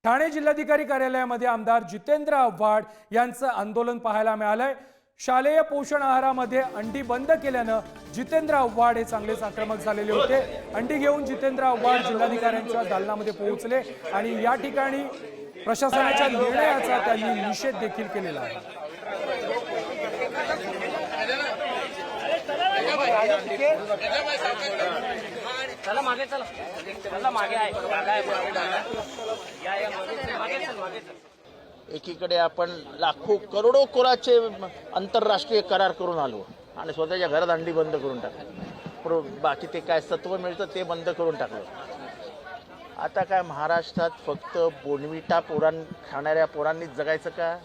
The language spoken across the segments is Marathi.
ठाणे जिल्हाधिकारी कार्यालयामध्ये आमदार जितेंद्र आव्हाड यांचं आंदोलन पाहायला मिळालंय। शालेय पोषण आहारामध्ये अंडी बंद केल्यानं जितेंद्र आव्हाड हे चांगलेच आक्रमक झालेले होते। अंडी घेऊन जितेंद्र आव्हाड जिल्हाधिकाऱ्यांच्या दालनामध्ये पोहोचले आणि या ठिकाणी प्रशासनाच्या निर्णयाचा त्यांनी निषेध देखील केलेला आहे। चला मागे चला चला मागे आहे एकीकडे आपण लाखो करोडो कोराचे आंतरराष्ट्रीय करार करून आलो आणि स्वतःच्या घरात अंडी बंद करून टाकली, पण बाकी ते काय सत्व मिळतं ते बंद करून टाकलं। आता काय महाराष्ट्रात फक्त बोनविटा खाणाऱ्या पोरांनीच जगायचं का?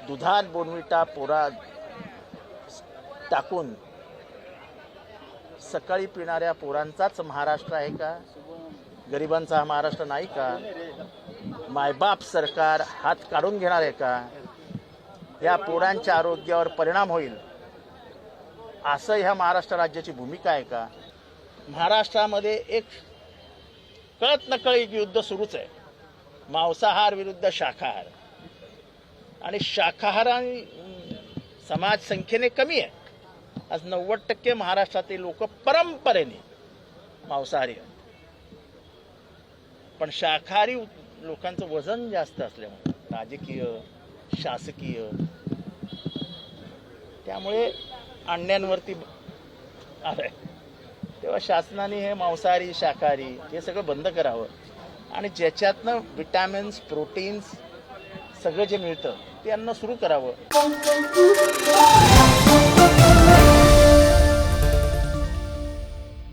दुधात बोनविटा पोरा टाकून सकाळी पिणाऱ्या पोरांचाच महाराष्ट्र आहे का? गरिबांचा हा महाराष्ट्र नाही का? मायबाप सरकार हात काढून घेणार आहे का? या पोरांच्या आरोग्यावर परिणाम होईल असं ह्या महाराष्ट्र राज्याची भूमिका आहे का? महाराष्ट्रामध्ये एक कळत नकळत युद्ध सुरूच आहे, मांसाहार विरुद्ध शाकाहार। आणि शाकाहारी समाज संख्येने कमी आहे। आज 90% महाराष्ट्रातील लोक परंपरेने मांसाहारी आहेत, पण शाकाहारी लोकांचं वजन जास्त असल्यामुळे राजकीय शासकीय त्यामुळे अंड्यांवरती आलंय। तेव्हा शासनाने हे मांसाहारी शाकाहारी हे सगळं बंद करावं आणि ज्याच्यातनं विटॅमिन्स प्रोटीन्स सगळं जे मिळतं ते अन्न सुरू करावं।